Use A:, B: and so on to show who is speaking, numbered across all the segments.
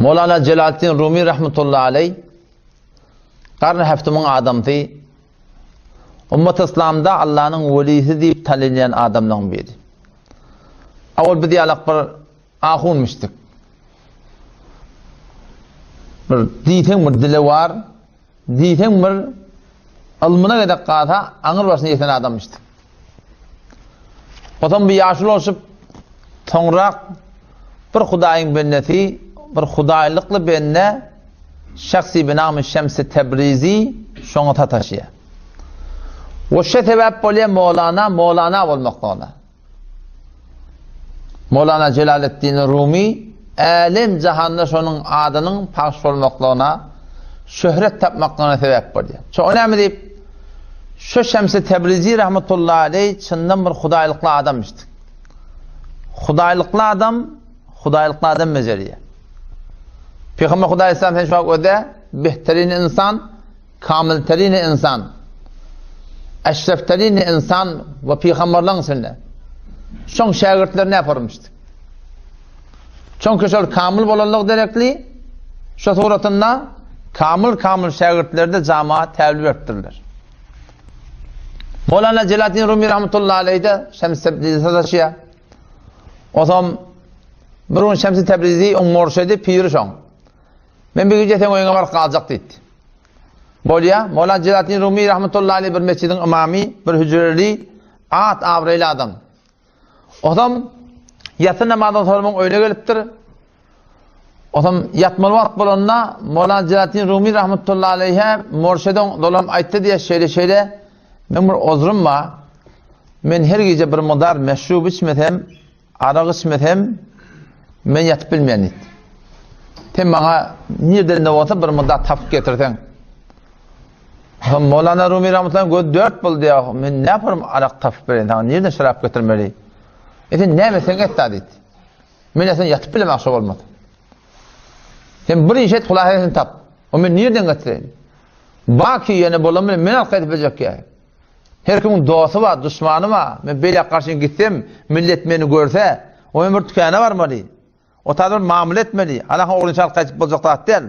A: Mevlana Celaleddin Rumi rahmetullahi aleyh qarn heftimin adamdı. Ummet İslam'da Allah'ın velisi deyip tanınan adamdan biri. Awal bir diyalog bir ahunmuştuk. Bir diyten bir dili var, diyten bir ilmine gedek qata, anır başına yeten adammıştık. Otam bir yaşlı olsup, tonraq bir Hudaýyň benneti, bir Hudaýlykly benne şahsi binamy Şems-i Tebrizi şoňa tataşýar. Oşa sebäp bolýan Mevlana bolmakda. Mevlana Celaleddin Rumi alim jahanda şonuň adynyň paş bolmaklygyna, şöhret tapmaklygyna sebäp bolýar. Çok önemli diýip şu Şems-i Tebrizi rahmetullahi aleyh çyndan bir Hudaýlykly adammışdy. Hudaýlykly adam mezeriye. Peygamber Hudaý Aleyhisselam sen şu öde behterin insan, kamilterin insan, eşrefterin insan ve peygamberlerin sünnet. Şoň şagirdlerine yaparmıştı. Çünkü şol kamil bolanlyk derekli, şu suratında kamil şagirdlerde cemaat täbliğ ettirler. Mevlana Celaleddin Rumi rahmetullahi aleyh de Şems-i Tebrizi tataşýar. O zaman bir Şems-i Tebrizi on murşidi piri şoň. Men bir gece sen oýuna barıp galjak diýdi. Bolýa, Mevlana Celaleddin Rumi rahmetullahi aleyh bir mescidin imamy, bir hücreli, at awrayly adam. O zaman yatsı namazdan sonra öyle gelipdir. O zaman yatmaly wagt bolanda Mevlana Celaleddin Rumi rahmetullahi aleyhe murşidin dolam aýtdy diye şeýle men bir ozrum var. Men her gece bir mudar meşrub içmesem, araq içmesem men yatıp bilmeýän idi. Sen bana nereden de olsa bir mudar tapıp getirsen. Mevlana Rumi rahmetullahi aleyh 4 bul diye men ne yaparım araq tapıp berýän? Nereden şarap getirmeli? Sen ne mesen etdi dedi. Men sen yatıp bilemek şol bolmady. Sen bir işet kulahyny tap. O men nereden getireyim? Baki ýene bolamyn men arqa edip berjek ýa. Her kimin dostu var, düşmanı var. Men beýle karşy gitsem, millet meni görse, o men bir tükana barmaly. O taýda bir muamele etmeli. Alaha oglunçalyk gaçyp boljak zat değil.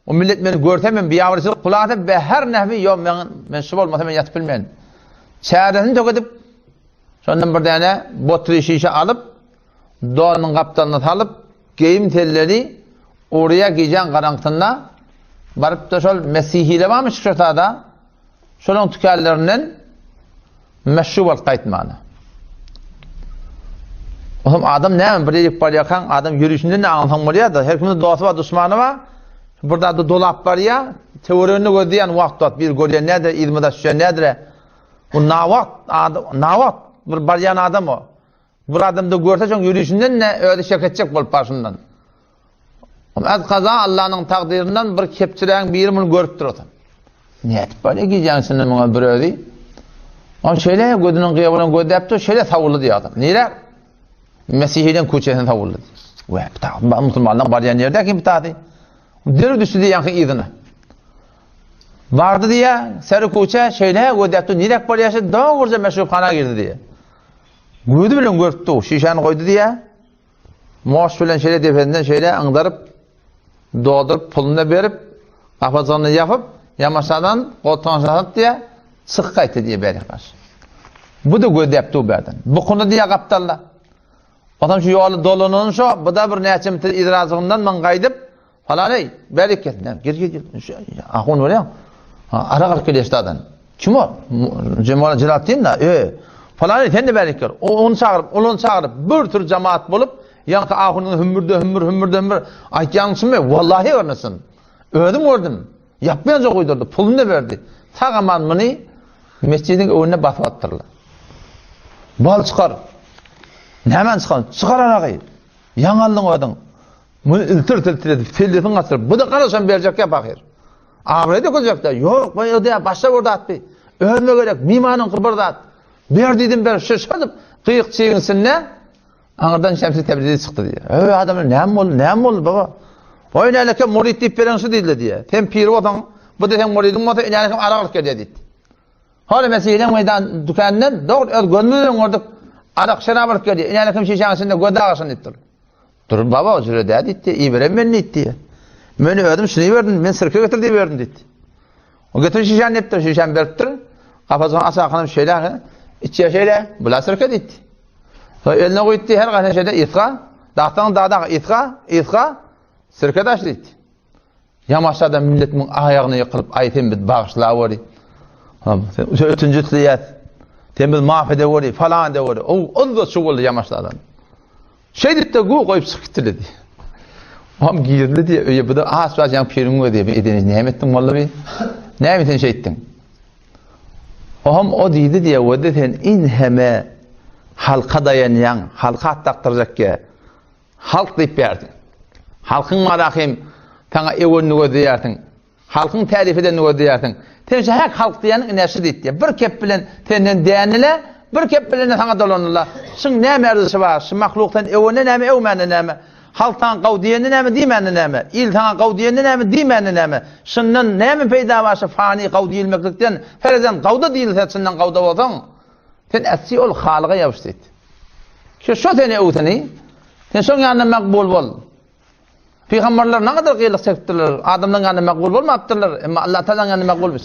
A: O millet meni görse men biýawryçylyk kulatyp we her nähmi ýok men şu bolmasa men ýatyp bilmeýän. Çäresini tökedip şondan bir däne botry şişe alyp, donyň gapdalyny salyp, geyim telleri oraya gijen garaňtynda baryp da şol Mesihile barmy şurtada şolun tükerlerinden meşru bolup gaýtmany. O zaman adam näme bir ýerip barýarkan, adam ýürüşinde ne anlaýan bolýar da, her kimde dostu var, düşmany var. Burada da dolap bar ya, teoriýany gözleýän wagt var, bir görýän näde, ilmide düşen näde. O nawat bir barýan adam o. Bir adamda görse şoň ýürüşinden ne öýde şeketjek bolup başyndan. Az kaza Allah'ın takdirinden bir kepçileğin biri bunu görüp durur. Ne etip böyle giyeceksin bana bir ödü? O şöyle gözünün kıyabının gözü yaptı, şöyle tavırlı diyor adam. Niye? Mesihiden kuçesine tavırlı diyor. Ve Müslümanlar baryan yerde kim bitadı? Deri düştü diye yankı idini. Vardı diye sarı kuça şöyle gözü yaptı. Niye böyle yaşadı? Daha kurca meşrufhana girdi diye. Gözü bile görüptü. Şişanı koydu diye. Moş bilen şöyle defenden şöyle andarıp doğdurup pulunu berip kafasını yapıp yamaçadan koltuğuna satıp diye sık kayıtı diye berikler. Bu da göz yaptı o berden. Bu konu diye kaptalla. Adam şu yolu dolunun şu, bu da bir neçimtir idrazığından ben kaydıp falan ey, beriket. Gir. Ahun var ya. Ara kalk geliyor kim o? Cemal Celaleddin da. Falan ey, sen de beriket. Onu çağırıp bir tür cemaat bulup yankı ahunun hümmürde. Aytyansın mı? Vallahi örnesin. Ördüm. Yapmayanca koydurdu. Pulunu da verdi. Tağaman mını mescidin önüne basıp attırdı. Bal çıkar. Hemen çıkar. Çıkar arağı. Yanaldın odun. Bunu iltir edip. Felletin atır. Bu da karışan verecek ya bakır. Ağrıya da olacak da. Yok. Başta burada attı. Ölme gerek. Mimanın kırbırda at. Verdiydim ben şaşırdım. Kıyık çiğinsin ne? Anırdan Şems-i Tebrizi çıktı diye. Adamlar neyem oldu baba? O ineleke murid deyip verensi değildi diye. Sen piri odan, bu da sen muridin odan, ineleke aralık geliyor dedi. Hala Mesih'den meydan dükkanından, doğru, gönlüden orada arak şerabalık geliyor. İneleke şişansında gödü ağasını ettir. Dur baba o jüre dedi itti. İberem men itti. Men ödüm şunu verdim. Men sirke getirdi verdim dedi. O getir şişen yaptı. Şişen beriptir. Kafasına asa kanım şeyler. İçiye şeyler. Bula sirke dedi. Eline koydu her kadar şeyde itka. Dağdan dağdan itka. Sirke taş dedi. Yamaçlarda milletin ayağını yıkılıp ayeten bir bağışla var. Üçüncü tliyat. Tembil mahfede var falan da var. O da çoğuldu yamaçlardan. Şey dedi de koyup sıkıntı dedi. Am girdi diye öyle bu da asbaz yan pirin var diye bir ediniz ne ettin vallahi. Ne ettin şey ettin. O dedi diye o dedi in heme halka dayanyan halka taktıracak ki halk deyip verdin. Halkın marahim sana evonunu diyersin. Halkın tarif edenini diyersin. Tense hak halk diyenin nesi deydi. Bir kep bilen tenden diyenile bir kep bilen sana dolanırlar. Şun ne merdisi var? Şun mahluktan evone neme evmene neme. Halktan qav diyenin neme diyemenin neme. İl sana qav diyenin neme diyemenin neme. Şundan neme peyda varsa fani qav diyilmeklikten ferzen qavda deyilse şundan qavda olsan. Sen etsi ol halıqa yapıştı. Şu seni evteni. Sen son yanına makbul bol. Peygamberler ne kadar kıyılık çektiler. Adamdan yanına makbul olmadılar. Ama Allah Teala'nın yanına makbul bir